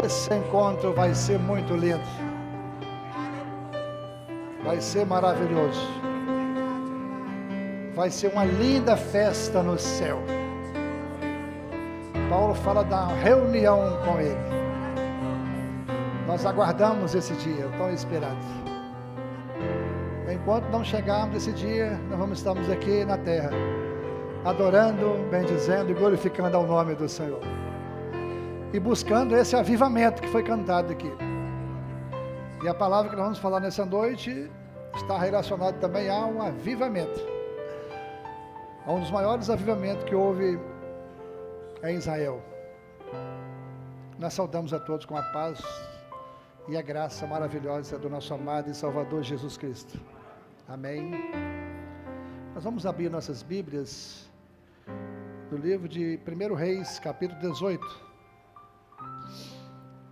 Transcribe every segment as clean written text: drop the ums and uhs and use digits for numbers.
Esse encontro vai ser muito lindo, vai ser maravilhoso, vai ser uma linda festa no céu. Paulo fala da reunião com ele. Nós aguardamos esse dia tão esperado. Enquanto não chegarmos esse dia, nós estarmos aqui na terra, adorando, bendizendo e glorificando ao nome do Senhor. E buscando esse avivamento que foi cantado aqui. E a palavra que nós vamos falar nessa noite está relacionada também a um avivamento. A um dos maiores avivamentos que houve em Israel. Nós saudamos a todos com a paz e a graça maravilhosa do nosso amado e Salvador Jesus Cristo. Amém. Nós vamos abrir nossas Bíblias no livro de 1 Reis, capítulo 18.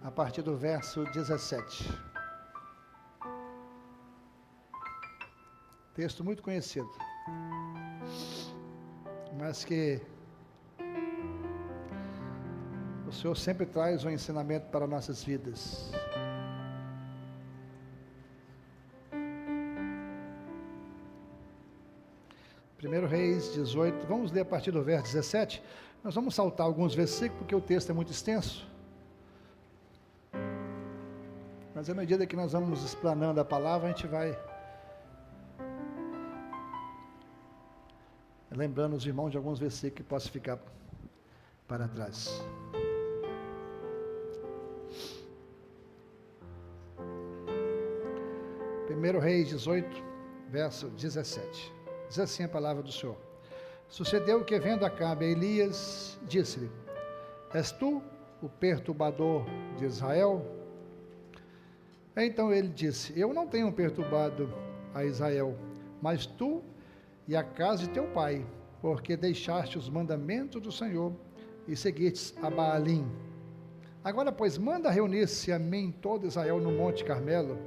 A partir do verso 17. Texto muito conhecido, mas que o Senhor sempre traz um ensinamento para nossas vidas. Primeiro Reis 18, vamos ler a partir do verso 17. Nós vamos saltar alguns versículos, porque o texto é muito extenso. Mas à medida que nós vamos explanando a palavra, a gente vai lembrando os irmãos de alguns versículos que possam ficar para trás. Primeiro Reis 18, verso 17. Diz assim a palavra do Senhor. Sucedeu que, vendo Acabe, Elias disse-lhe: És tu o perturbador de Israel? Então ele disse: Eu não tenho perturbado a Israel, mas tu e a casa de teu pai, porque deixaste os mandamentos do Senhor e seguistes a Baalim. Agora, pois, manda reunir-se a mim todo Israel no Monte Carmelo,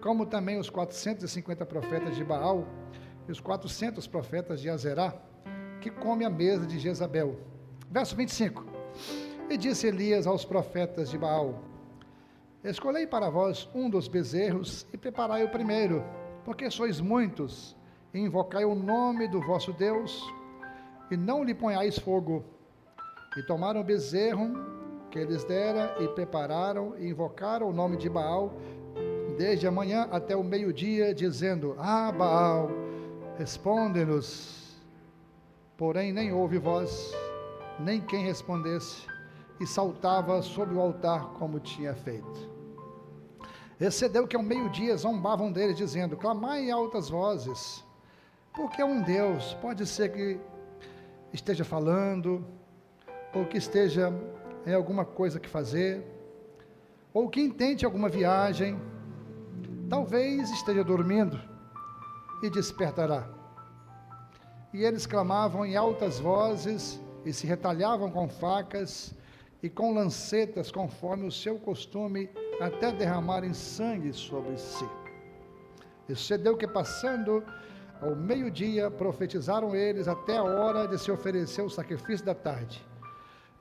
como também os 450 profetas de Baal e os 400 profetas de Azerá, que comem à mesa de Jezabel. Verso 25. E disse Elias aos profetas de Baal: Escolhei para vós um dos bezerros e preparai o primeiro, porque sois muitos, e invocai o nome do vosso Deus, e não lhe ponhais fogo. E tomaram o bezerro que eles dera, e prepararam, e invocaram o nome de Baal, desde a manhã até o meio-dia, dizendo: Ah, Baal, responde-nos. Porém nem houve voz, nem quem respondesse, e saltava sobre o altar como tinha feito. Excedeu que ao meio-dia zombavam dele, dizendo: Clamai em altas vozes, porque um Deus pode ser que esteja falando, ou que esteja em alguma coisa que fazer, ou que intente alguma viagem, talvez esteja dormindo e despertará. E eles clamavam em altas vozes e se retalhavam com facas e com lancetas, conforme o seu costume, até derramarem sangue sobre si. E sucedeu que, passando ao meio-dia, profetizaram eles até a hora de se oferecer o sacrifício da tarde.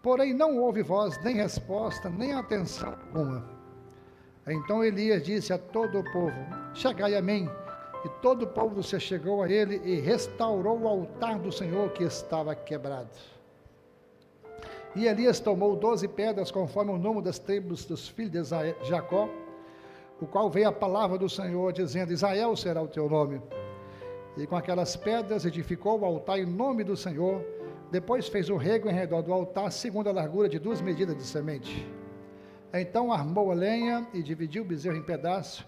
Porém não houve voz, nem resposta, nem atenção alguma. Então Elias disse a todo o povo: Chegai a mim. E todo o povo se chegou a ele e restaurou o altar do Senhor que estava quebrado. E Elias tomou 12 pedras, conforme o número das tribos dos filhos de Jacó, o qual veio a palavra do Senhor, dizendo: Israel será o teu nome. E com aquelas pedras edificou o altar em nome do Senhor. Depois fez o rego em redor do altar, segundo a largura de 2 medidas de semente. Então armou a lenha e dividiu o bezerro em pedaços,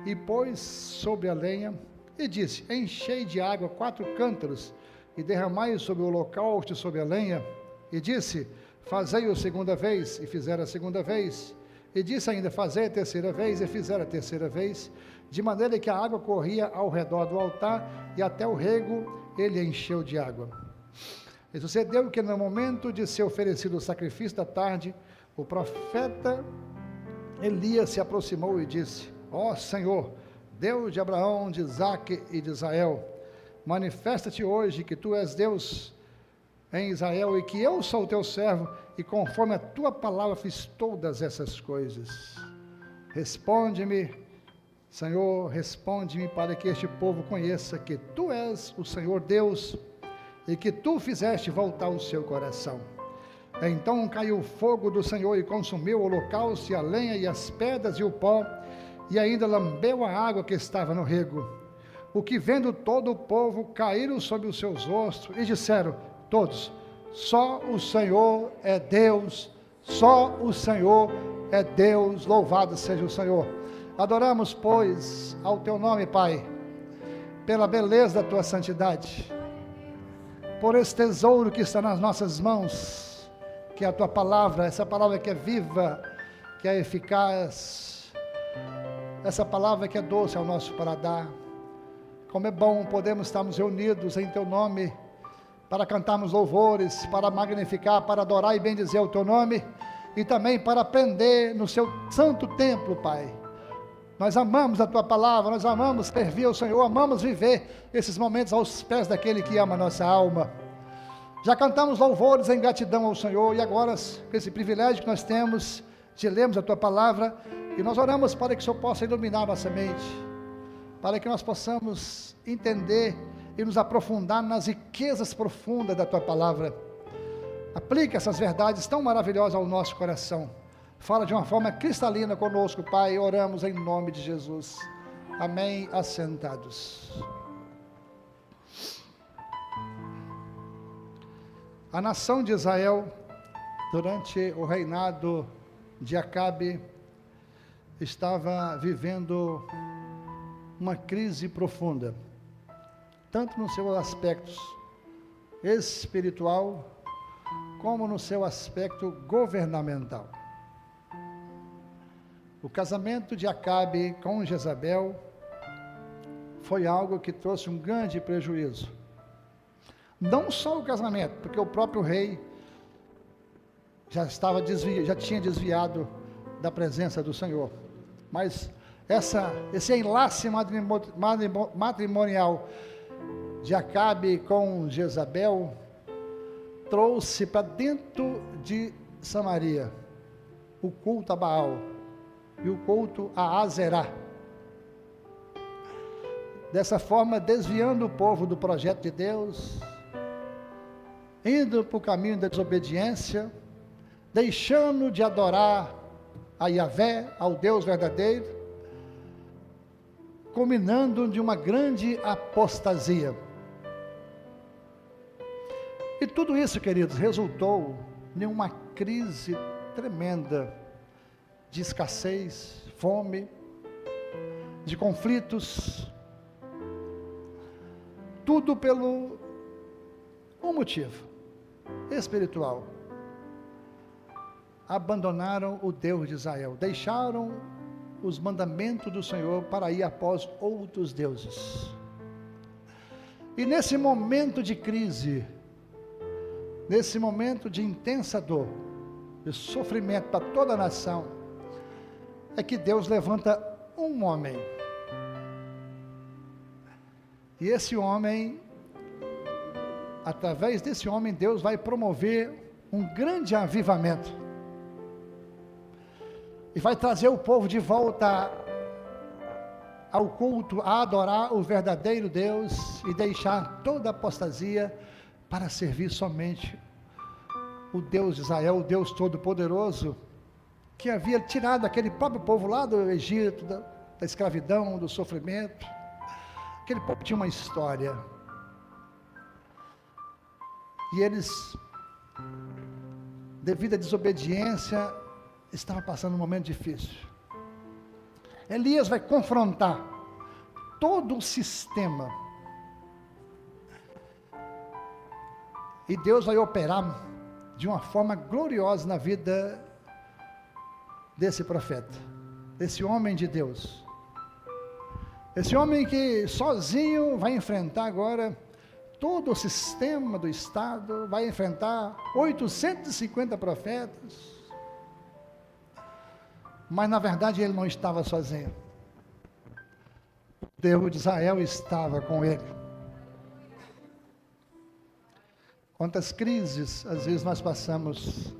e pôs sobre a lenha, e disse: Enchei de água 4 cântaros, e derramai sobre o holocausto e sobre a lenha. E disse: Fazei-o segunda vez, e fizeram a segunda vez. E disse ainda: Fazei a terceira vez, e fizeram a terceira vez, de maneira que a água corria ao redor do altar, e até o rego ele encheu de água. E sucedeu que no momento de ser oferecido o sacrifício da tarde, o profeta Elias se aproximou e disse: ó Senhor, Deus de Abraão, de Isaque e de Israel, manifesta-te hoje que tu és Deus em Israel e que eu sou o teu servo, e conforme a tua palavra fiz todas essas coisas. Responde-me, Senhor, responde-me, para que este povo conheça que tu és o Senhor Deus e que tu fizeste voltar o seu coração. Então caiu o fogo do Senhor e consumiu o holocausto e a lenha e as pedras e o pó, e ainda lambeu a água que estava no rego. O que vendo todo o povo, caíram sobre os seus rostos e disseram todos: só o Senhor é Deus, só o Senhor é Deus, louvado seja o Senhor. Adoramos, pois, ao teu nome, Pai, pela beleza da tua santidade, por esse tesouro que está nas nossas mãos, que é a tua palavra, essa palavra que é viva, que é eficaz, essa palavra que é doce ao nosso paladar. Como é bom podemos estarmos reunidos em teu nome, para cantarmos louvores, para magnificar, para adorar e bendizer o teu nome, e também para aprender no seu santo templo, Pai. Nós amamos a tua palavra, nós amamos servir ao Senhor, amamos viver esses momentos aos pés daquele que ama a nossa alma. Já cantamos louvores em gratidão ao Senhor, e agora, com esse privilégio que nós temos de lermos a tua palavra, e nós oramos para que o Senhor possa iluminar nossa mente, para que nós possamos entender e nos aprofundar nas riquezas profundas da tua palavra. Aplica essas verdades tão maravilhosas ao nosso coração. Fala de uma forma cristalina conosco, Pai, oramos em nome de Jesus. Amém. Assentados. A nação de Israel, durante o reinado de Acabe, estava vivendo uma crise profunda, tanto no seu aspecto espiritual, como no seu aspecto governamental. O casamento de Acabe com Jezabel foi algo que trouxe um grande prejuízo. Não só o casamento, porque o próprio rei já tinha desviado da presença do Senhor, mas esse enlace matrimonial de Acabe com Jezabel trouxe para dentro de Samaria o culto a Baal e o culto a Azerá, dessa forma desviando o povo do projeto de Deus, indo para o caminho da desobediência, deixando de adorar a Yahvé, ao Deus verdadeiro, culminando de uma grande apostasia. E tudo isso, queridos, resultou em uma crise tremenda de escassez, fome, de conflitos, tudo pelo um motivo espiritual. Abandonaram o Deus de Israel, deixaram os mandamentos do Senhor para ir após outros deuses. E nesse momento de crise, nesse momento de intensa dor, de sofrimento para toda a nação, é que Deus levanta um homem. E esse homem, através desse homem, Deus vai promover um grande avivamento. E vai trazer o povo de volta ao culto, a adorar o verdadeiro Deus e deixar toda a apostasia para servir somente o Deus de Israel, o Deus Todo-Poderoso, que havia tirado aquele próprio povo lá do Egito, da escravidão, do sofrimento. Aquele povo tinha uma história. E eles, devido à desobediência, estavam passando um momento difícil. Elias vai confrontar todo o sistema. E Deus vai operar de uma forma gloriosa na vida desse profeta, desse homem de Deus. Esse homem que sozinho vai enfrentar agora todo o sistema do Estado, vai enfrentar 850 profetas. Mas na verdade ele não estava sozinho. O Deus de Israel estava com ele. Quantas crises às vezes nós passamos,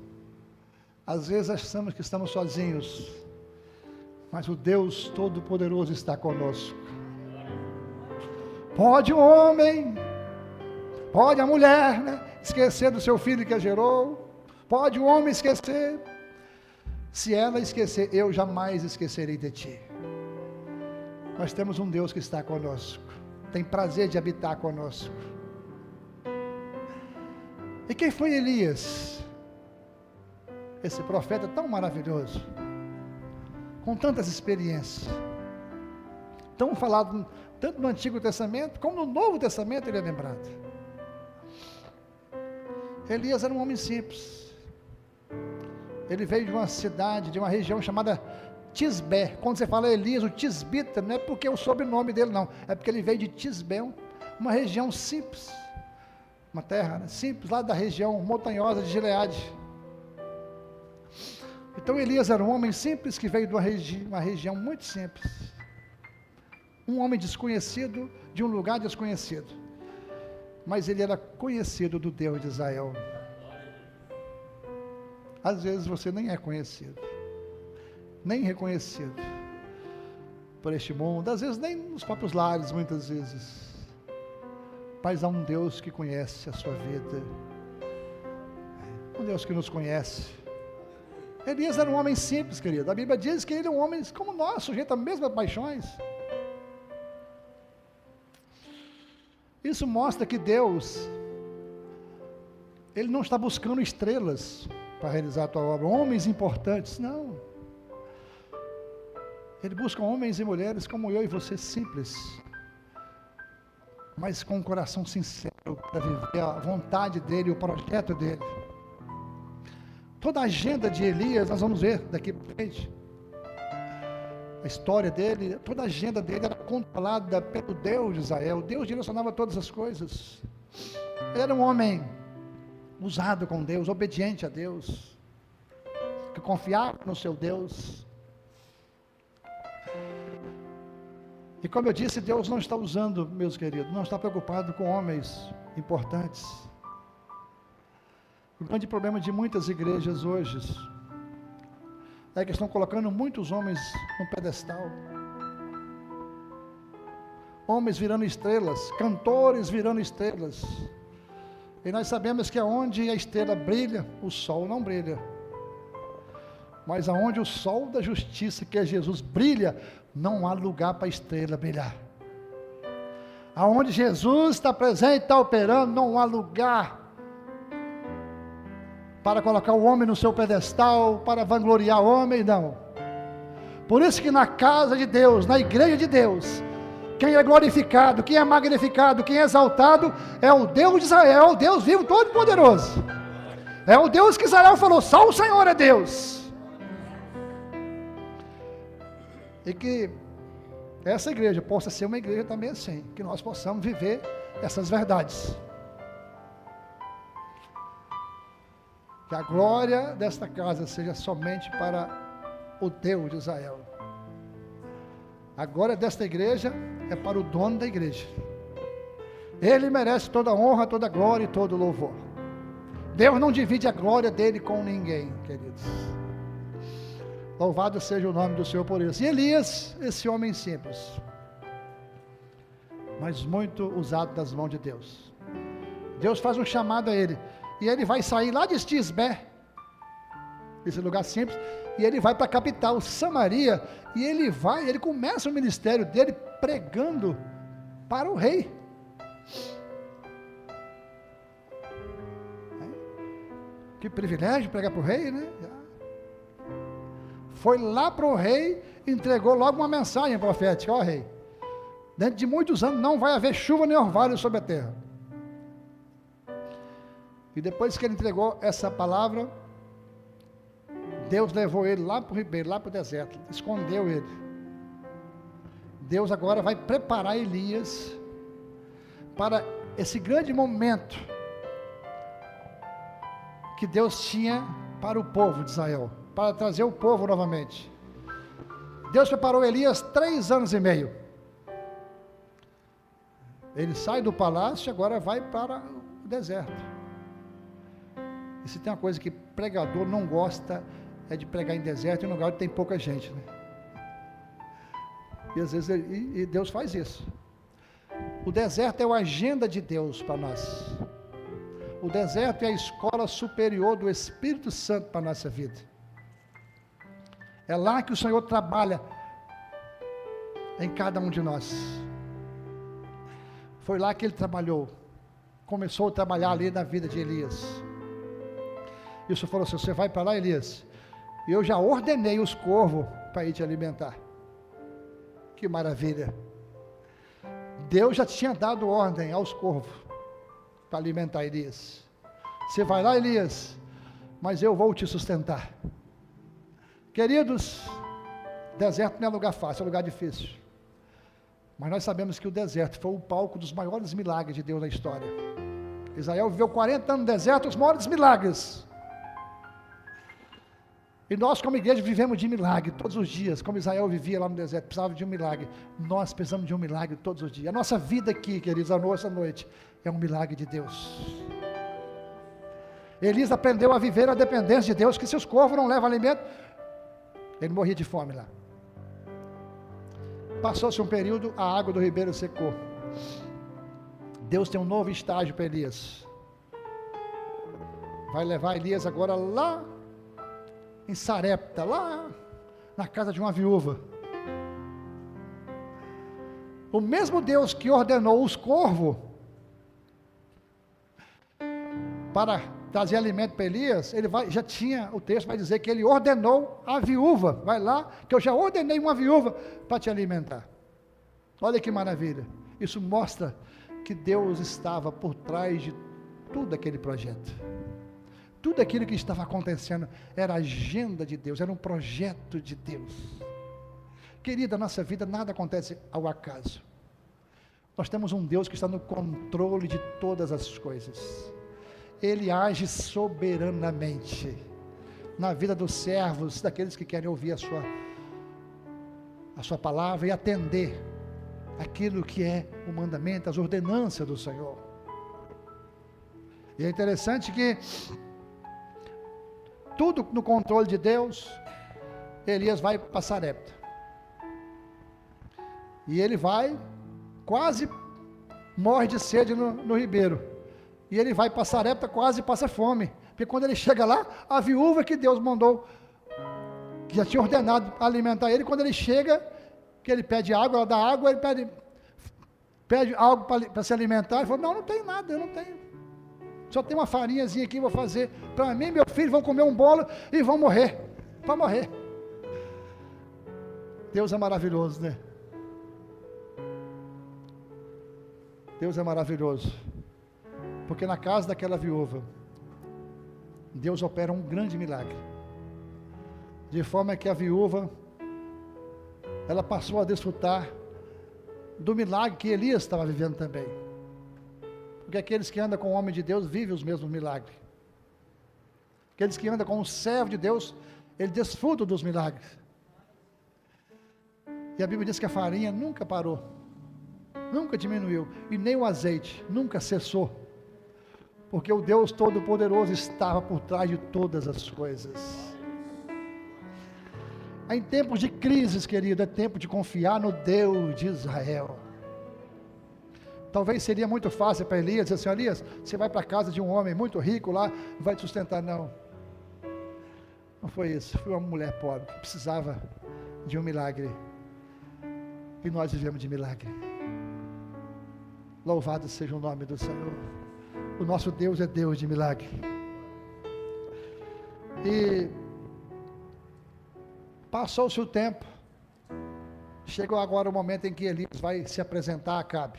às vezes achamos que estamos sozinhos, mas o Deus Todo-Poderoso está conosco. Pode o homem, pode a mulher, né, esquecer do seu filho que a gerou, pode o homem esquecer. Se ela esquecer, eu jamais esquecerei de ti. Nós temos um Deus que está conosco, tem prazer de habitar conosco. E quem foi Elias? Esse profeta tão maravilhoso, com tantas experiências, tão falado tanto no Antigo Testamento, como no Novo Testamento ele é lembrado. Elias era um homem simples. Ele veio de uma cidade, de uma região chamada Tisbé. Quando você fala Elias, o Tisbita, não é porque é o sobrenome dele não, é porque ele veio de Tisbé, uma região simples, uma terra simples, lá da região montanhosa de Gileade. Então Elias era um homem simples, que veio de uma região muito simples, um homem desconhecido, de um lugar desconhecido, mas ele era conhecido do Deus de Israel. Às vezes você nem é conhecido, nem reconhecido por este mundo, às vezes nem nos próprios lares, muitas vezes, mas há um Deus que conhece a sua vida, um Deus que nos conhece. Elias era um homem simples, querido. A Bíblia diz que ele é um homem como nós, sujeito às mesmas paixões. Isso mostra que Deus, Ele não está buscando estrelas para realizar a tua obra, homens importantes, não. Ele busca homens e mulheres como eu e você, simples, mas com um coração sincero, para viver a vontade dEle, o projeto dEle. Toda a agenda de Elias, nós vamos ver daqui para frente, a história dele, toda a agenda dele era controlada pelo Deus de Israel. Deus direcionava todas as coisas. Ele era um homem usado com Deus, obediente a Deus, que confiava no seu Deus. E como eu disse, Deus não está usando, meus queridos, não está preocupado com homens importantes. O grande problema de muitas igrejas hoje é que estão colocando muitos homens no pedestal. Homens virando estrelas, cantores virando estrelas. E nós sabemos que aonde a estrela brilha, o sol não brilha. Mas aonde o sol da justiça, que é Jesus, brilha, não há lugar para a estrela brilhar. Aonde Jesus está presente, está operando, não há lugar para colocar o homem no seu pedestal, para vangloriar o homem, não. Por isso que na casa de Deus, na igreja de Deus, quem é glorificado, quem é magnificado, quem é exaltado, é o Deus de Israel, o Deus vivo, todo-poderoso. É o Deus que Israel falou, só o Senhor é Deus. E que essa igreja possa ser uma igreja também assim, que nós possamos viver essas verdades. Que a glória desta casa seja somente para o Deus de Israel. A glória desta igreja é para o dono da igreja. Ele merece toda a honra, toda a glória e todo o louvor. Deus não divide a glória dele com ninguém, queridos. Louvado seja o nome do Senhor por isso. E Elias, esse homem simples, mas muito usado das mãos de Deus. Deus faz um chamado a ele. E ele vai sair lá de Tisbé, esse lugar simples, e ele vai para a capital, Samaria, e ele começa o ministério dele pregando para o rei. Que privilégio pregar para o rei, né? Foi lá para o rei, entregou logo uma mensagem profética, ó rei, dentro de muitos anos não vai haver chuva nem orvalho sobre a terra. E depois que ele entregou essa palavra, Deus levou ele lá para o ribeiro, lá para o deserto, escondeu ele. Deus agora vai preparar Elias para esse grande momento que Deus tinha para o povo de Israel, para trazer o povo novamente. Deus preparou Elias 3 anos e meio. Ele sai do palácio e agora vai para o deserto. E se tem uma coisa que pregador não gosta, é de pregar em deserto, em um lugar onde tem pouca gente, né? E às vezes Deus faz isso. O deserto é a agenda de Deus para nós. O deserto é a escola superior do Espírito Santo para a nossa vida. É lá que o Senhor trabalha em cada um de nós. Foi lá que ele trabalhou. Começou a trabalhar ali na vida de Elias. E o Senhor falou assim: você vai para lá, Elias, e eu já ordenei os corvos para ir te alimentar. Que maravilha. Deus já tinha dado ordem aos corvos para alimentar Elias. Você vai lá, Elias, mas eu vou te sustentar. Queridos, deserto não é lugar fácil, é lugar difícil. Mas nós sabemos que o deserto foi o palco dos maiores milagres de Deus na história. Israel viveu 40 anos no deserto, os maiores milagres. E nós, como igreja, vivemos de milagre todos os dias. Como Israel vivia lá no deserto, precisava de um milagre. Nós precisamos de um milagre todos os dias. A nossa vida aqui, queridos, a nossa noite, é um milagre de Deus. Elias aprendeu a viver a dependência de Deus, que se os corvos não levam alimento, ele morria de fome lá. Passou-se um período, a água do ribeiro secou. Deus tem um novo estágio para Elias. Vai levar Elias agora lá em Sarepta, lá na casa de uma viúva. O mesmo Deus que ordenou os corvos para trazer alimento para Elias, já tinha, o texto vai dizer que ele ordenou a viúva, vai lá, que eu já ordenei uma viúva para te alimentar. Olha que maravilha, isso mostra que Deus estava por trás de tudo aquele projeto. Tudo aquilo que estava acontecendo era a agenda de Deus, era um projeto de Deus. Querida, nossa vida nada acontece ao acaso. Nós temos um Deus que está no controle de todas as coisas. Ele age soberanamente na vida dos servos, daqueles que querem ouvir a sua palavra e atender aquilo que é o mandamento, as ordenanças do Senhor. E é interessante que tudo no controle de Deus. Elias vai para Sarepta. E ele vai, quase morre de sede no ribeiro. E ele vai para Sarepta, quase passa fome. Porque quando ele chega lá, a viúva que Deus mandou, que já tinha ordenado alimentar ele, quando ele chega, que ele pede água, ela dá água, ele pede algo para se alimentar. Ele falou: não tenho nada, eu não tenho. Só tem uma farinhazinha aqui, vou fazer para mim e meu filho, vão comer um bolo e vão morrer, para morrer. Deus é maravilhoso, né? Deus é maravilhoso, porque na casa daquela viúva, Deus opera um grande milagre, de forma que a viúva, ela passou a desfrutar do milagre que Elias estava vivendo também. Porque aqueles que andam com o homem de Deus vivem os mesmos milagres. Aqueles que andam com o servo de Deus, ele desfruta dos milagres. E a Bíblia diz que a farinha nunca parou, nunca diminuiu, e nem o azeite nunca cessou, porque o Deus Todo-Poderoso estava por trás de todas as coisas. Em tempos de crises, querido, é tempo de confiar no Deus de Israel. Talvez seria muito fácil para Elias dizer assim: Elias, você vai para a casa de um homem muito rico lá, vai te sustentar. Não foi isso. Foi uma mulher pobre que precisava de um milagre, e nós vivemos de milagre. Louvado seja o nome do Senhor. O nosso Deus é Deus de milagre. E passou-se o tempo, chegou agora o momento em que Elias vai se apresentar a Acabe.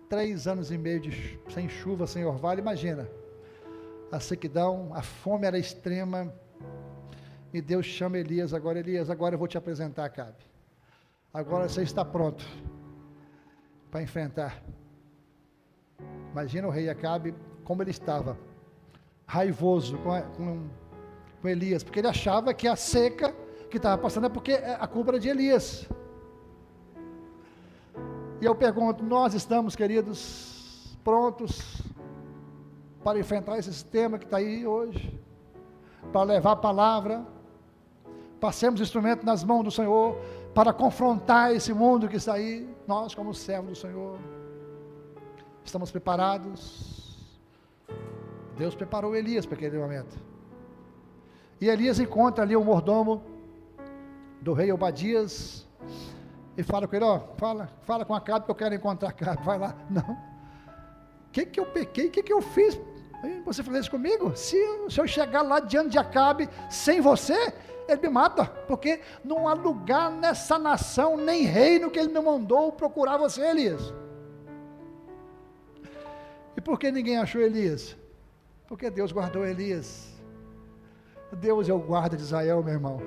3 anos e meio sem chuva, sem orvalho. Imagina, a sequidão, a fome era extrema, e Deus chama Elias, agora eu vou te apresentar a Acabe. Agora você está pronto para enfrentar. Imagina o rei Acabe, como ele estava, raivoso com Elias, porque ele achava que a seca que estava passando, é porque a culpa era de Elias. E eu pergunto, nós estamos, queridos, prontos para enfrentar esse sistema que está aí hoje, para levar a palavra, para sermos instrumento nas mãos do Senhor, para confrontar esse mundo que está aí, nós como servos do Senhor, estamos preparados? Deus preparou Elias para aquele momento, e Elias encontra ali o mordomo do rei Obadias, e fala com ele, fala com Acabe que eu quero encontrar Acabe, vai lá. Não, o que eu pequei, o que eu fiz, você fez isso comigo? Se eu chegar lá diante de Acabe, sem você, ele me mata, porque não há lugar nessa nação, nem reino que ele me mandou procurar você, Elias. E por que ninguém achou Elias? Porque Deus guardou Elias. Deus é o guarda de Israel, meu irmão,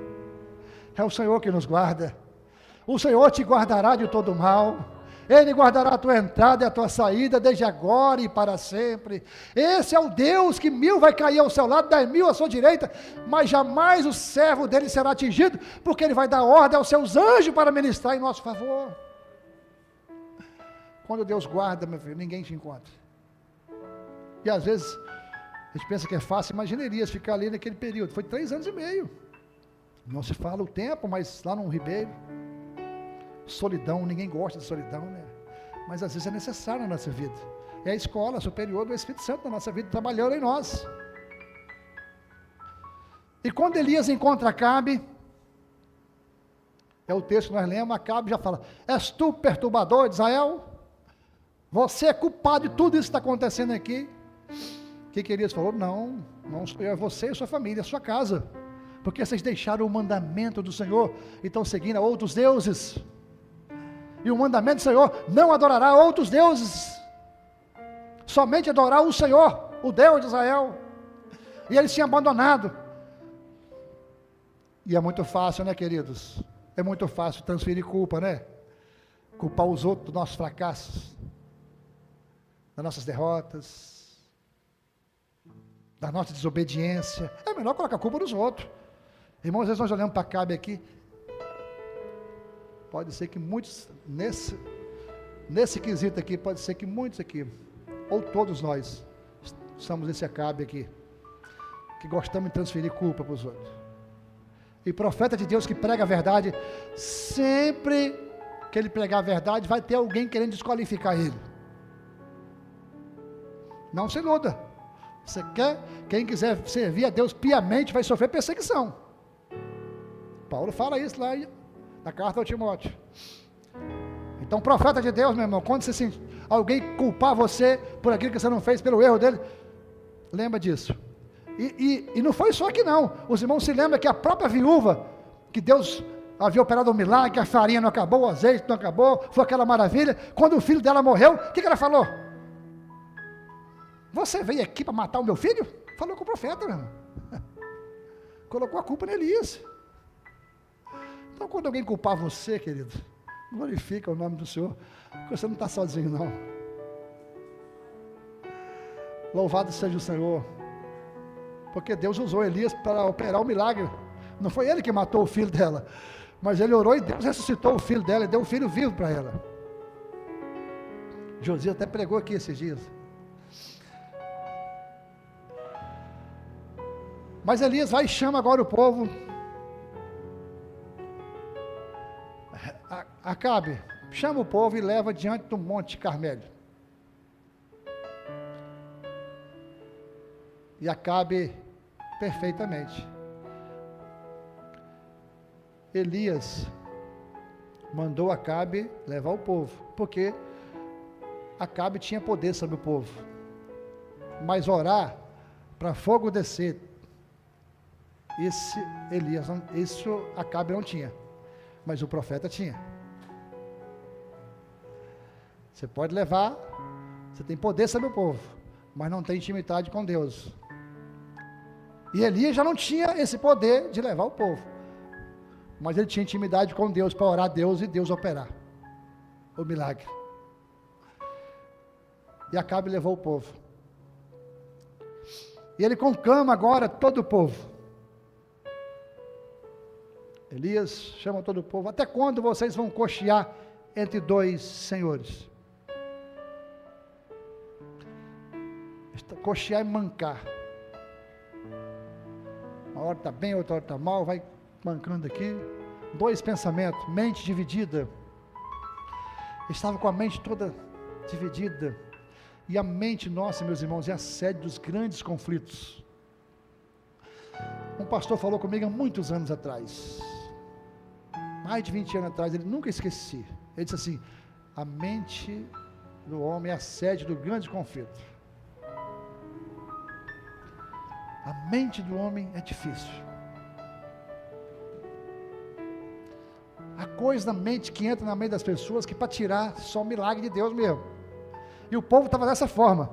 é o Senhor que nos guarda. O Senhor te guardará de todo mal, Ele guardará a tua entrada e a tua saída, desde agora e para sempre. Esse é o Deus que 1000 vai cair ao seu lado, 10.000 à sua direita, mas jamais o servo dele será atingido, porque Ele vai dar ordem aos seus anjos para ministrar em nosso favor. Quando Deus guarda, meu filho, ninguém te encontra. E às vezes, a gente pensa que é fácil, imagina Elias ficar ali naquele período, foi 3 anos e meio, não se fala o tempo, mas lá no ribeiro, solidão, ninguém gosta de solidão, né? Mas às vezes é necessário na nossa vida, é a escola superior do Espírito Santo na nossa vida, trabalhando em nós. E quando Elias encontra Acabe, é o texto que nós lemos, Acabe já fala, és tu perturbador de Israel? Você é culpado de tudo isso que está acontecendo aqui. O que Elias falou? Não sou eu, é você e sua família, a sua casa, porque vocês deixaram o mandamento do Senhor e estão seguindo a outros deuses. E o mandamento do Senhor, não adorará outros deuses, somente adorar o Senhor, o Deus de Israel. E eles tinham abandonado. E é muito fácil, né, queridos? É muito fácil transferir culpa, né? Culpar os outros dos nossos fracassos, das nossas derrotas, da nossa desobediência. É melhor colocar a culpa nos outros. Irmãos, às vezes nós olhamos para Acabe aqui, pode ser que muitos, nesse quesito aqui, pode ser que muitos aqui, ou todos nós, somos esse Acabe aqui, que gostamos de transferir culpa para os outros. E profeta de Deus que prega a verdade, sempre que ele pregar a verdade, vai ter alguém querendo desqualificar ele. Não se iluda. Quem quiser servir a Deus piamente, vai sofrer perseguição. Paulo fala isso lá na carta ao Timóteo. Então, profeta de Deus, meu irmão, quando você sentir alguém culpar você por aquilo que você não fez, pelo erro dele, lembra disso. E não foi só aqui não, os irmãos se lembram que a própria viúva, que Deus havia operado um milagre, que a farinha não acabou, o azeite não acabou, foi aquela maravilha, quando o filho dela morreu, o que ela falou? Você veio aqui para matar o meu filho? Falou com o profeta, meu irmão. Colocou a culpa nele isso. Então, quando alguém culpar você, querido, glorifica o nome do Senhor, porque você não está sozinho, não. Louvado seja o Senhor, porque Deus usou Elias para operar o milagre. Não foi ele que matou o filho dela, mas ele orou e Deus ressuscitou o filho dela e deu um filho vivo para ela. Josias até pregou aqui esses dias. Mas Elias vai e chama agora o povo. Acabe, chama o povo e leva diante do Monte Carmelo. E Acabe perfeitamente. Elias mandou Acabe levar o povo, porque Acabe tinha poder sobre o povo. Mas orar para fogo descer, isso Acabe não tinha, mas o profeta tinha. Você pode levar, você tem poder sobre o povo, mas não tem intimidade com Deus. E Elias já não tinha esse poder de levar o povo, mas ele tinha intimidade com Deus para orar a Deus e Deus operar o milagre. E Acabe levou o povo. E ele conclama agora todo o povo. Elias chama todo o povo: até quando vocês vão cochear entre dois senhores? Cochear é mancar. Uma hora está bem, outra hora está mal, vai mancando aqui. Dois pensamentos, mente dividida. Estava com a mente toda dividida. E a mente nossa, meus irmãos, é a sede dos grandes conflitos. Um pastor falou comigo há muitos anos atrás, mais de 20 anos atrás, ele nunca esqueci. Ele disse assim: a mente do homem é a sede do grande conflito. A mente do homem é difícil. Há coisa na mente que entra na mente das pessoas que para tirar só o milagre de Deus mesmo. E o povo estava dessa forma,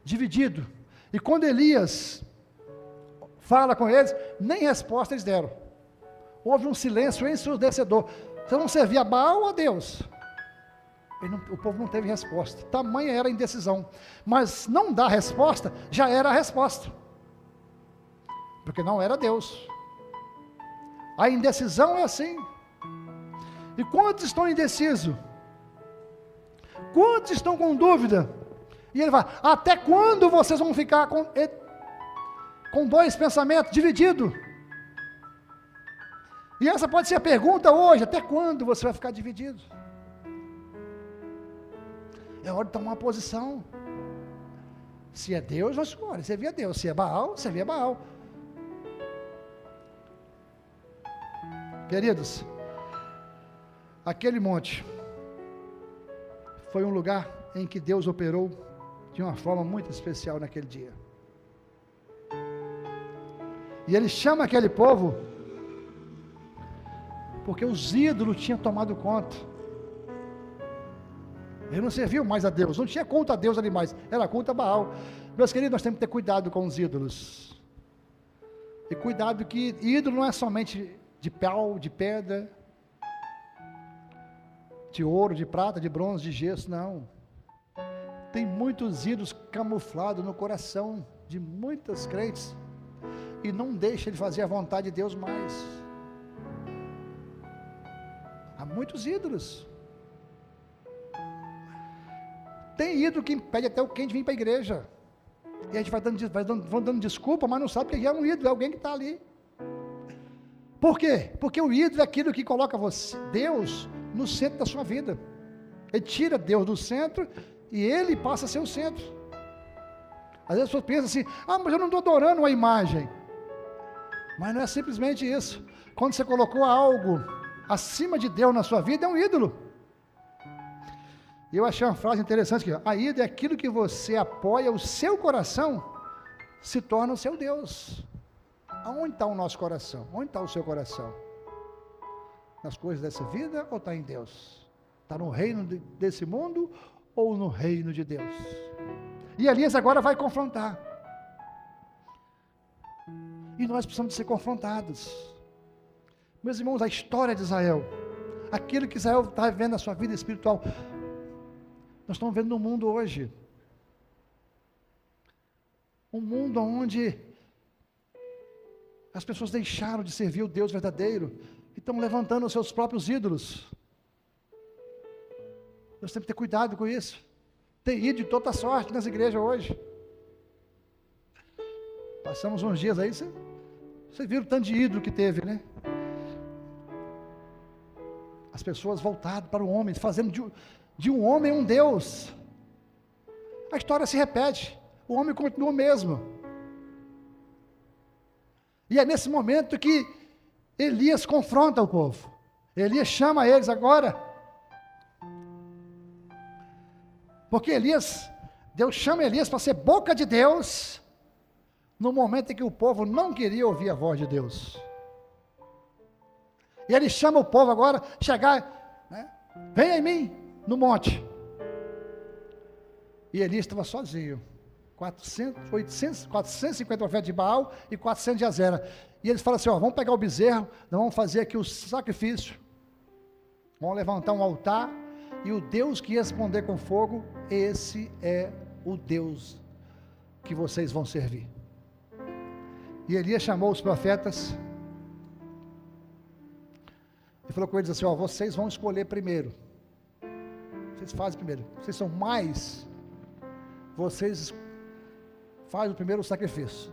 dividido. E quando Elias fala com eles, nem resposta eles deram. Houve um silêncio ensurdecedor. Você não servia a Baal ou a Deus? O povo não teve resposta. Tamanha era a indecisão. Mas não dar resposta já era a resposta. Porque não era Deus. A indecisão é assim. E quantos estão indecisos? Quantos estão com dúvida? E ele vai: até quando vocês vão ficar com dois pensamentos divididos? E essa pode ser a pergunta hoje: até quando você vai ficar dividido? É hora de tomar uma posição. Se é Deus, vai escolher, servir a Deus. Se é Baal, servir a Baal. Queridos, aquele monte foi um lugar em que Deus operou de uma forma muito especial naquele dia. E ele chama aquele povo porque os ídolos tinham tomado conta. Ele não serviu mais a Deus, não tinha culto a Deus ali mais, era culto a Baal. Meus queridos, nós temos que ter cuidado com os ídolos. E cuidado que ídolo não é somente de pau, de pedra, de ouro, de prata, de bronze, de gesso, não. Tem muitos ídolos camuflados no coração de muitas crentes e não deixa ele fazer a vontade de Deus mais. Há muitos ídolos. Tem ídolo que impede até o crente vir para a igreja. E a gente vão dando desculpa, mas não sabe que é um ídolo, é alguém que está ali. Por quê? Porque o ídolo é aquilo que coloca você, Deus, no centro da sua vida. Ele tira Deus do centro e ele passa a ser o centro. Às vezes as pessoas pensam assim: ah, mas eu não estou adorando uma imagem. Mas não é simplesmente isso. Quando você colocou algo acima de Deus na sua vida, é um ídolo. E eu achei uma frase interessante aqui: a ídolo é aquilo que você apoia, o seu coração se torna o seu Deus. Aonde está o nosso coração? Onde está o seu coração? Nas coisas dessa vida ou está em Deus? Está no reino desse mundo ou no reino de Deus? E Elias agora vai confrontar. E nós precisamos de ser confrontados. Meus irmãos, a história de Israel, aquilo que Israel está vivendo na sua vida espiritual, nós estamos vendo no mundo hoje. Um mundo onde as pessoas deixaram de servir o Deus verdadeiro e estão levantando os seus próprios ídolos. Nós temos que ter cuidado com isso. Tem ido de toda sorte nas igrejas hoje. Passamos uns dias aí, você viu o tanto de ídolo que teve, né? As pessoas voltadas para o homem, fazendo de um homem um Deus. A história se repete, o homem continua o mesmo. E é nesse momento que Elias confronta o povo. Elias chama eles agora. Porque Deus chama Elias para ser boca de Deus, no momento em que o povo não queria ouvir a voz de Deus. E ele chama o povo agora, chegar, né? Venha em mim, no monte. E Elias estava sozinho. 450 profetas de Baal e 400 de Azera. E eles falam assim: ó, vamos pegar o bezerro, nós vamos fazer aqui o sacrifício, vamos levantar um altar, e o Deus que responder com fogo, esse é o Deus que vocês vão servir. E Elias chamou os profetas E falou com eles assim, ó, vocês vão escolher primeiro. Vocês fazem primeiro. Vocês são mais. Vocês fazem o primeiro sacrifício.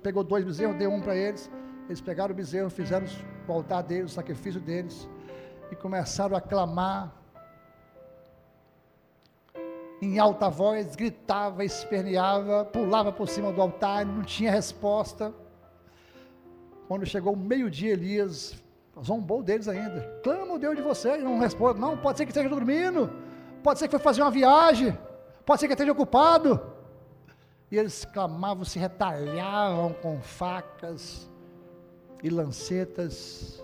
Pegou 2 bezerros, deu um para eles. Eles pegaram o bezerro, fizeram o altar deles, o sacrifício deles. E começaram a clamar. Em alta voz, gritava, esperneava, pulava por cima do altar, não tinha resposta. Quando chegou o meio-dia, Elias zombou deles ainda. Clama o Deus de vocês, não responde. Não, pode ser que esteja dormindo, pode ser que foi fazer uma viagem, pode ser que esteja ocupado. E eles clamavam, se retalhavam com facas e lancetas,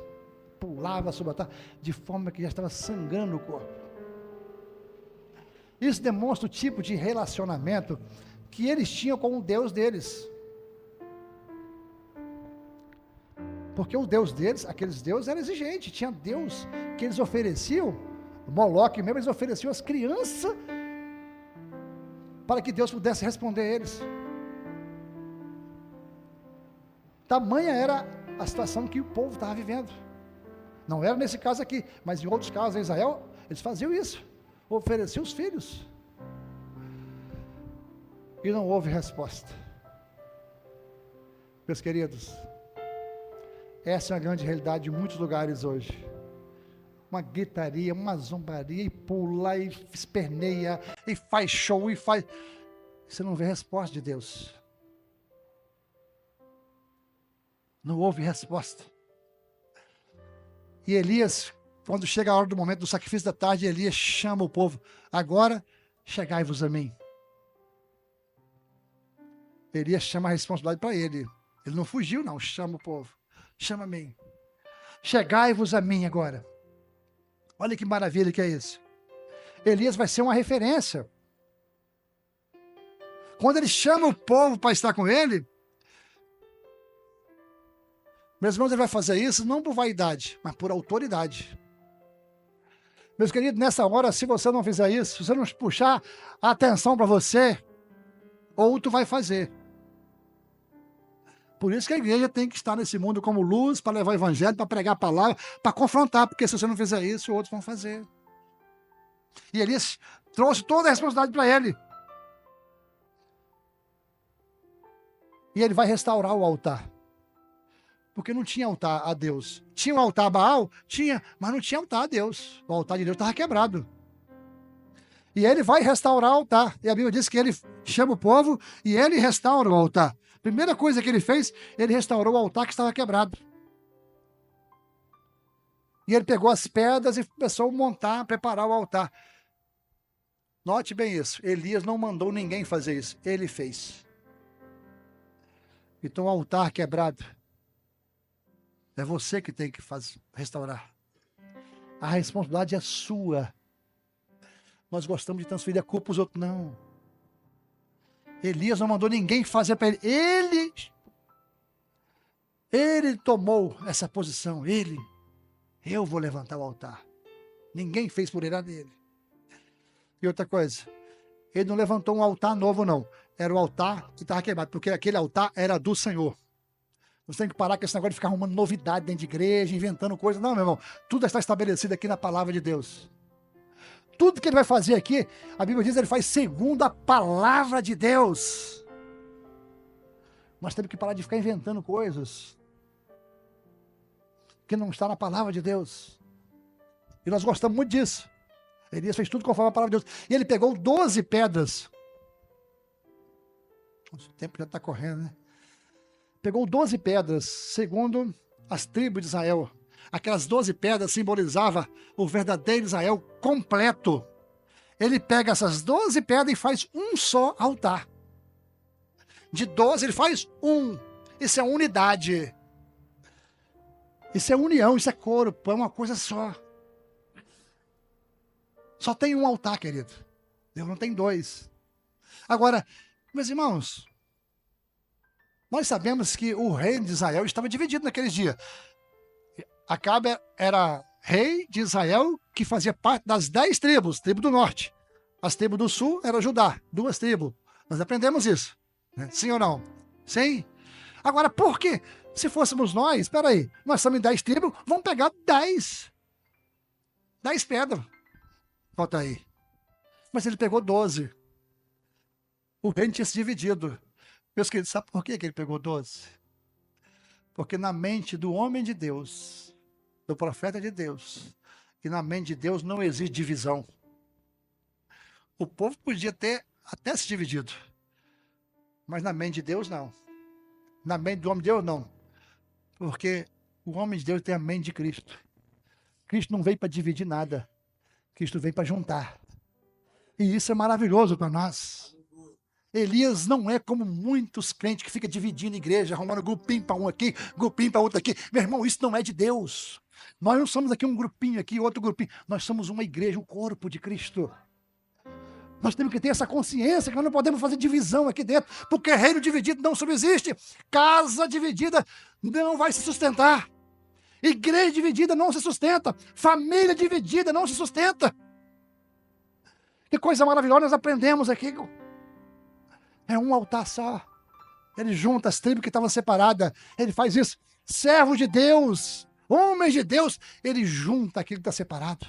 pulavam sobre o altar, de forma que já estava sangrando o corpo. Isso demonstra o tipo de relacionamento que eles tinham com o Deus deles. Porque o Deus deles, aqueles deuses, era exigente. Tinha Deus que eles ofereciam, Moloque mesmo, eles ofereciam as crianças para que Deus pudesse responder a eles. Tamanha era a situação que o povo estava vivendo. Não era nesse caso aqui, mas em outros casos em Israel, eles faziam isso. Ofereciam os filhos. E não houve resposta. Meus queridos, essa é uma grande realidade de muitos lugares hoje. Uma gritaria, uma zombaria, e pula, e esperneia, e faz show, e faz... Você não vê resposta de Deus. Não houve resposta. E Elias, quando chega a hora do momento do sacrifício da tarde, Elias chama o povo. Agora, chegai-vos a mim. Elias chama a responsabilidade para ele. Ele não fugiu, não. Chama o povo. Chama a mim. Chegai-vos a mim agora. Olha que maravilha que é isso. Elias vai ser uma referência. Quando ele chama o povo para estar com ele, meus irmãos, ele vai fazer isso não por vaidade, mas por autoridade. Meus queridos, nessa hora, se você não fizer isso, se você não puxar a atenção para você, outro vai fazer. Por isso que a igreja tem que estar nesse mundo como luz, para levar o evangelho, para pregar a palavra, para confrontar, porque se você não fizer isso, outros vão fazer. E Elias trouxe toda a responsabilidade para ele. E ele vai restaurar o altar. Porque não tinha altar a Deus. Tinha um altar a Baal? Tinha, mas não tinha altar a Deus. O altar de Deus estava quebrado. E ele vai restaurar o altar. E a Bíblia diz que ele chama o povo e ele restaura o altar. Primeira coisa que ele fez, ele restaurou o altar que estava quebrado. E ele pegou as pedras e começou a montar, preparar o altar. Note bem isso. Elias não mandou ninguém fazer isso. Ele fez. Então o altar quebrado, é você que tem que restaurar. A responsabilidade é sua. Nós gostamos de transferir a culpa para os outros. Não. Elias não mandou ninguém fazer para ele. Ele tomou essa posição. Eu vou levantar o altar. Ninguém fez por ele, era dele. E outra coisa, ele não levantou um altar novo, não. Era o altar que estava quebrado, porque aquele altar era do Senhor. Você tem que parar com esse negócio de ficar arrumando novidade dentro de igreja, inventando coisas. Não, meu irmão. Tudo está estabelecido aqui na palavra de Deus. Tudo que ele vai fazer aqui, a Bíblia diz que ele faz segundo a palavra de Deus. Nós temos que parar de ficar inventando coisas que não está na palavra de Deus. E nós gostamos muito disso. Elias fez tudo conforme a palavra de Deus. E ele pegou 12 pedras. O tempo já está correndo, né? Pegou 12 pedras, segundo as tribos de Israel. Aquelas 12 pedras simbolizavam o verdadeiro Israel completo. Ele pega essas 12 pedras e faz um só altar. De 12 ele faz um. Isso é unidade. Isso é união, isso é corpo, é uma coisa só. Só tem um altar, querido. Deus não tem dois. Agora, meus irmãos, nós sabemos que o reino de Israel estava dividido naqueles dias. Acabe era rei de Israel que fazia parte das 10 tribos, tribo do norte. As tribos do sul eram Judá, 2 tribos. Nós aprendemos isso, né? Sim ou não? Sim. Agora, por quê? Se fôssemos nós, espera aí, nós estamos em 10 tribos, vamos pegar 10 pedras. Falta aí. Mas ele pegou 12. O reino tinha se dividido. Meus queridos, sabe por que ele pegou 12? Porque na mente do homem de Deus, do profeta de Deus, e na mente de Deus não existe divisão. O povo podia ter até se dividido, mas na mente de Deus não. Na mente do homem de Deus não. Porque o homem de Deus tem a mente de Cristo. Cristo não veio para dividir nada. Cristo veio para juntar. E isso é maravilhoso para nós. Elias não é como muitos crentes que ficam dividindo a igreja, arrumando grupinho para um aqui, grupinho para outro aqui. Meu irmão, isso não é de Deus. Nós não somos aqui um grupinho aqui, outro grupinho. Nós somos uma igreja, um corpo de Cristo. Nós temos que ter essa consciência que nós não podemos fazer divisão aqui dentro, porque reino dividido não subsiste. Casa dividida não vai se sustentar. Igreja dividida não se sustenta. Família dividida não se sustenta. Que coisa maravilhosa nós aprendemos aqui. É um altar só. Ele junta as tribos que estavam separadas. Ele faz isso. Servos de Deus, homens de Deus, ele junta aquilo que está separado.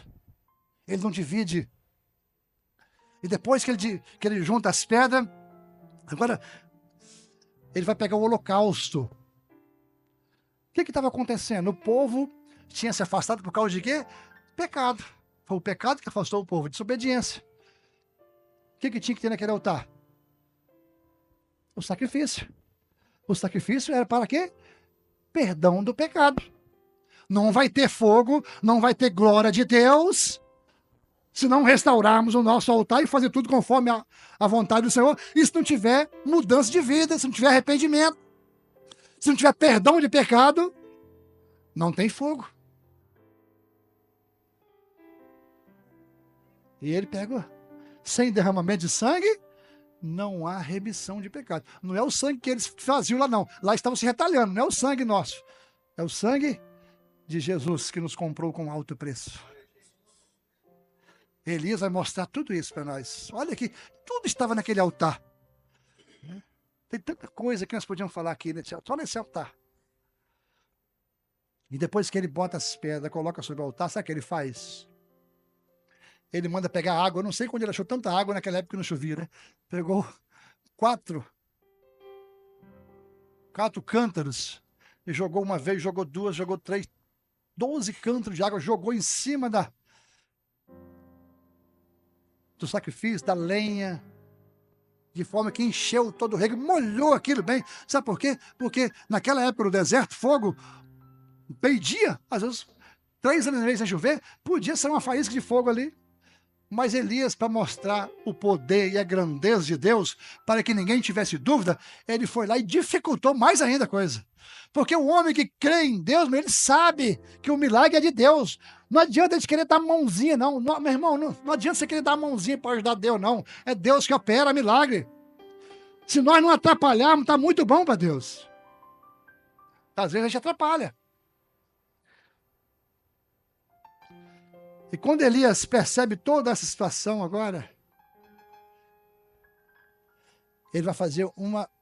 Ele não divide. E depois que ele junta as pedras, agora ele vai pegar o holocausto. O que estava acontecendo? O povo tinha se afastado por causa de quê? Pecado. Foi o pecado que afastou o povo, desobediência. O que tinha que ter naquele altar? O sacrifício. O sacrifício era para quê? Perdão do pecado. Não vai ter fogo, não vai ter glória de Deus, se não restaurarmos o nosso altar e fazer tudo conforme a vontade do Senhor, e se não tiver mudança de vida, se não tiver arrependimento, se não tiver perdão de pecado, não tem fogo. E ele pega, sem derramamento de sangue, não há remissão de pecado. Não é o sangue que eles faziam lá, não. Lá estavam se retalhando, não é o sangue nosso. É o sangue de Jesus que nos comprou com alto preço. Elias vai mostrar tudo isso para nós. Olha aqui, tudo estava naquele altar. Tem tanta coisa que nós podíamos falar aqui, só nesse altar. E depois que ele bota as pedras, coloca sobre o altar, sabe o que ele faz? Ele manda pegar água. Eu não sei quando ele achou tanta água naquela época que não chovia, né? Pegou 4 cântaros e jogou uma vez, jogou 2, jogou 3, 12 cântaros de água, jogou em cima do sacrifício, da lenha, de forma que encheu todo o rego, molhou aquilo bem. Sabe por quê? Porque naquela época no deserto, fogo, meio-dia, às vezes 3 anos sem chover, podia ser uma faísca de fogo ali. Mas Elias, para mostrar o poder e a grandeza de Deus, para que ninguém tivesse dúvida, ele foi lá e dificultou mais ainda a coisa. Porque o homem que crê em Deus, ele sabe que o milagre é de Deus. Não adianta a gente querer dar mãozinha, não. Meu irmão, não adianta você querer dar mãozinha para ajudar Deus, não. É Deus que opera milagre. Se nós não atrapalharmos, está muito bom para Deus. Às vezes a gente atrapalha. E quando Elias percebe toda essa situação agora, ele vai fazer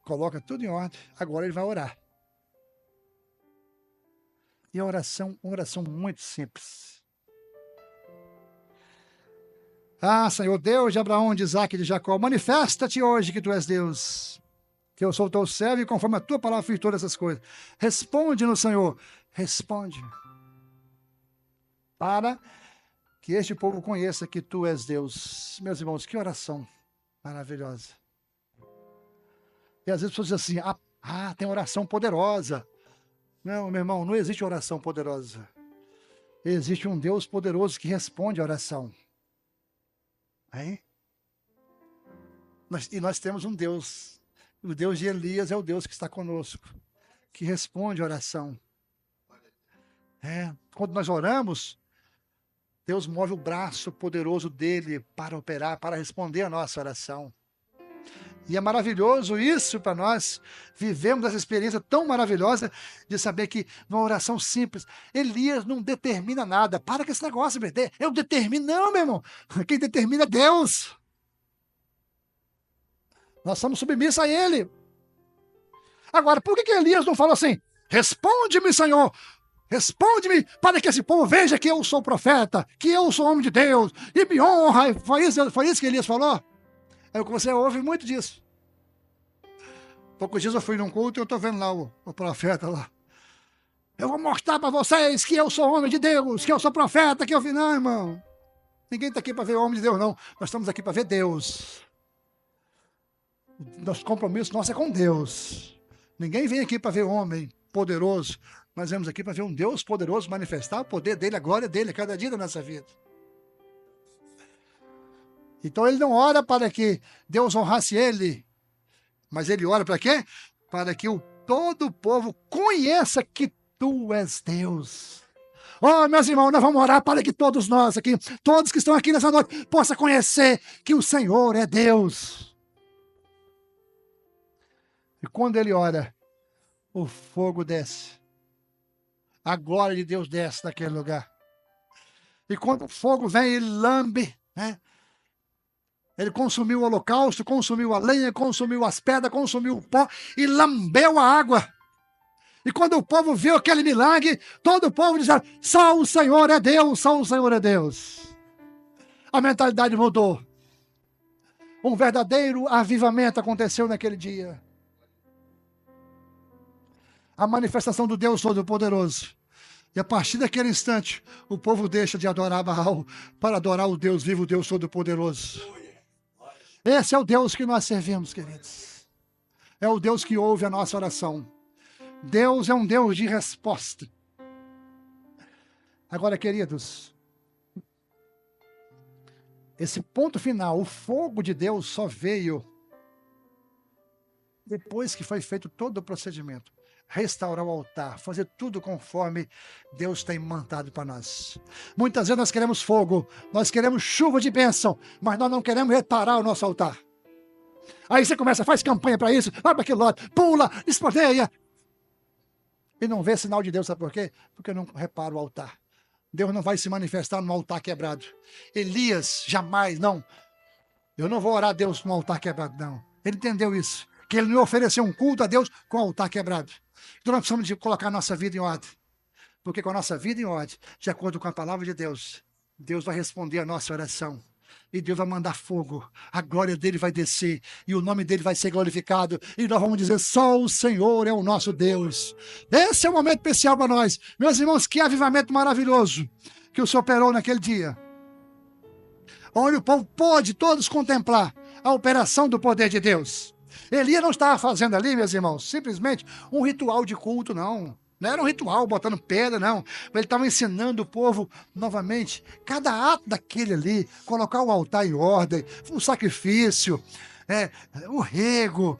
coloca tudo em ordem, agora ele vai orar. E a oração, uma oração muito simples. Ah, Senhor, Deus de Abraão, de Isaac e de Jacó, manifesta-te hoje que tu és Deus, que eu sou teu servo e conforme a tua palavra fiz todas essas coisas. Responde-nos, Senhor, responde. Para que este povo conheça que tu és Deus. Meus irmãos, que oração maravilhosa. E às vezes as pessoas dizem assim, tem oração poderosa. Não, meu irmão, não existe oração poderosa. Existe um Deus poderoso que responde a oração. Hein? E nós temos um Deus. O Deus de Elias é o Deus que está conosco, que responde a oração. Quando nós oramos, Deus move o braço poderoso dele para operar, para responder a nossa oração. E é maravilhoso isso para nós. Vivemos essa experiência tão maravilhosa de saber que numa oração simples, Elias não determina nada. Para com esse negócio, eu determino. Não, meu irmão. Quem determina é Deus. Nós somos submissos a ele. Agora, por que Elias não fala assim? Responde-me, Senhor. Responde-me para que esse povo veja que eu sou profeta, que eu sou homem de Deus, e me honra. Foi isso que Elias falou? É o que você ouve muito disso. Poucos dias eu fui num culto e eu estou vendo lá o profeta lá. Eu vou mostrar para vocês que eu sou homem de Deus, que eu sou profeta, que eu vi. Não, irmão. Ninguém está aqui para ver o homem de Deus, não. Nós estamos aqui para ver Deus. Nosso compromisso nosso é com Deus. Ninguém vem aqui para ver o homem poderoso. Nós vamos aqui para ver um Deus poderoso manifestar o poder dele, a glória dele, a cada dia da nossa vida. Então ele não ora para que Deus honrasse ele, mas ele ora para quê? Para que todo o povo conheça que tu és Deus. Oh, meus irmãos, nós vamos orar para que todos nós aqui, todos que estão aqui nessa noite, possam conhecer que o Senhor é Deus. E quando ele ora, o fogo desce. A glória de Deus desce naquele lugar. E quando o fogo vem, ele lambe, né? Ele consumiu o holocausto, consumiu a lenha, consumiu as pedras, consumiu o pó e lambeu a água. E quando o povo viu aquele milagre, todo o povo dizia: só o Senhor é Deus, só o Senhor é Deus. A mentalidade mudou. Um verdadeiro avivamento aconteceu naquele dia. A manifestação do Deus Todo-Poderoso. E a partir daquele instante, o povo deixa de adorar Baal para adorar o Deus vivo, o Deus Todo-Poderoso. Esse é o Deus que nós servimos, queridos. É o Deus que ouve a nossa oração. Deus é um Deus de resposta. Agora, queridos, esse ponto final, o fogo de Deus só veio depois que foi feito todo o procedimento. Restaurar o altar, fazer tudo conforme Deus tem mandado para nós. Muitas vezes nós queremos fogo, nós queremos chuva de bênção, mas nós não queremos reparar o nosso altar. Aí você começa, faz campanha para isso, vai para aquele lado, pula, esponeia, e não vê sinal de Deus, sabe por quê? Porque não repara o altar. Deus não vai se manifestar num altar quebrado. Elias, jamais, não. Eu não vou orar a Deus num altar quebrado, não. Ele entendeu isso, que ele não ofereceu um culto a Deus com o altar quebrado. Então nós precisamos de colocar a nossa vida em ordem. Porque com a nossa vida em ordem, de acordo com a palavra de Deus, Deus vai responder a nossa oração. E Deus vai mandar fogo, a glória dele vai descer, e o nome dele vai ser glorificado, e nós vamos dizer, só o Senhor é o nosso Deus. Esse é um momento especial para nós. Meus irmãos, que avivamento maravilhoso que o Senhor operou naquele dia. Onde o povo pôde todos contemplar a operação do poder de Deus. Elias não estava fazendo ali, meus irmãos, simplesmente um ritual de culto, não. Não era um ritual, botando pedra, não. Ele estava ensinando o povo novamente. Cada ato daquele ali, colocar o altar em ordem, o sacrifício, o rego,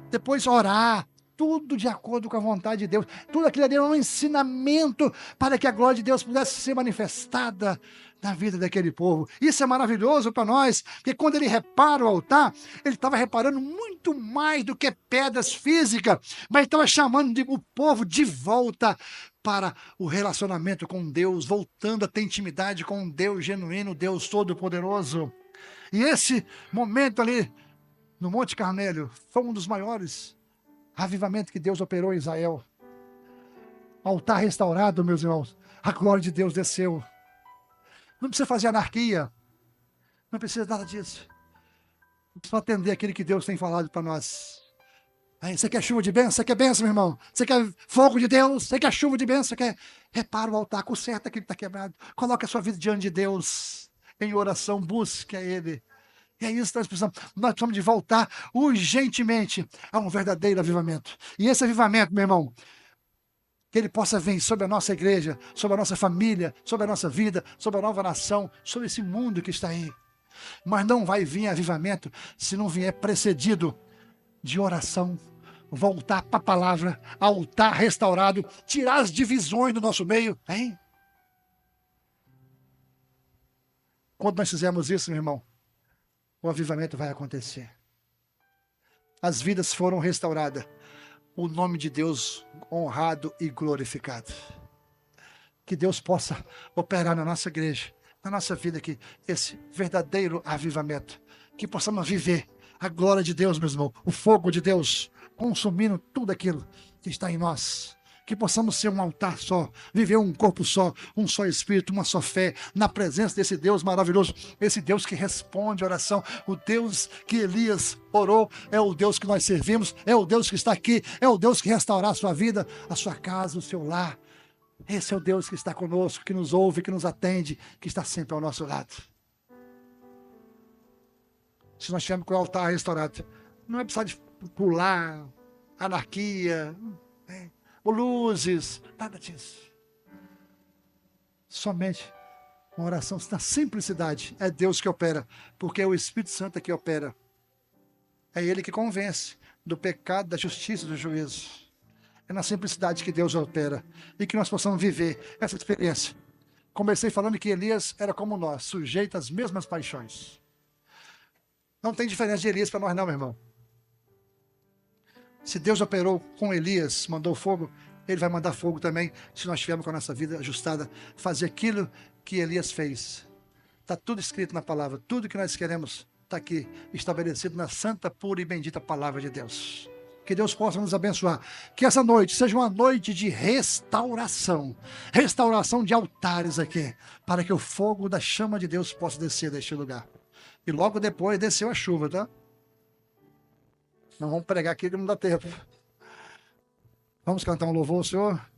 depois orar. Tudo de acordo com a vontade de Deus. Tudo aquilo ali era um ensinamento para que a glória de Deus pudesse ser manifestada na vida daquele povo. Isso é maravilhoso para nós, porque quando ele repara o altar, ele estava reparando muito mais do que pedras físicas, mas estava chamando o povo de volta para o relacionamento com Deus, voltando a ter intimidade com um Deus genuíno, Deus Todo-Poderoso. E esse momento ali, no Monte Carmelo, foi um dos maiores avivamentos que Deus operou em Israel. Altar restaurado, meus irmãos, a glória de Deus desceu. Não precisa fazer anarquia. Não precisa nada disso. Não precisa atender aquilo que Deus tem falado para nós. Aí, você quer chuva de bênção? Você quer bênção, meu irmão? Você quer fogo de Deus? Você quer chuva de bênção? Você quer? Repara o altar, conserta aquilo que está quebrado. Coloque a sua vida diante de Deus. Em oração, busque a Ele. E é isso que nós precisamos. Nós precisamos de voltar urgentemente a um verdadeiro avivamento. E esse avivamento, meu irmão, que ele possa vir sobre a nossa igreja, sobre a nossa família, sobre a nossa vida, sobre a nova nação, sobre esse mundo que está aí. Mas não vai vir avivamento se não vier precedido de oração, voltar para a palavra, altar restaurado, tirar as divisões do nosso meio, hein? Quando nós fizermos isso, meu irmão, o avivamento vai acontecer. As vidas foram restauradas. O nome de Deus honrado e glorificado. Que Deus possa operar na nossa igreja, na nossa vida aqui, esse verdadeiro avivamento. Que possamos viver a glória de Deus, meu irmão, o fogo de Deus, consumindo tudo aquilo que está em nós. que possamos ser um altar só, viver um corpo só, um só espírito, uma só fé, na presença desse Deus maravilhoso, esse Deus que responde a oração, o Deus que Elias orou, é o Deus que nós servimos, é o Deus que está aqui, é o Deus que restaurará a sua vida, a sua casa, o seu lar. Esse é o Deus que está conosco, que nos ouve, que nos atende, que está sempre ao nosso lado. Se nós tivermos com o altar restaurado, não é precisar de pular, anarquia, luzes, nada disso. Somente uma oração na simplicidade. É Deus que opera, porque é o Espírito Santo que opera. É Ele que convence do pecado, da justiça e do juízo. É na simplicidade que Deus opera e que nós possamos viver essa experiência. Comecei falando que Elias era como nós, sujeito às mesmas paixões. Não tem diferença de Elias para nós não, meu irmão. Se Deus operou com Elias, mandou fogo, Ele vai mandar fogo também, se nós tivermos com a nossa vida ajustada, fazer aquilo que Elias fez. Está tudo escrito na palavra, tudo que nós queremos está aqui, estabelecido na santa, pura e bendita palavra de Deus. Que Deus possa nos abençoar. Que essa noite seja uma noite de restauração. Restauração de altares aqui, para que o fogo da chama de Deus possa descer deste lugar. E logo depois desceu a chuva, tá? Não vamos pregar aqui que não dá tempo. Vamos cantar um louvor ao Senhor?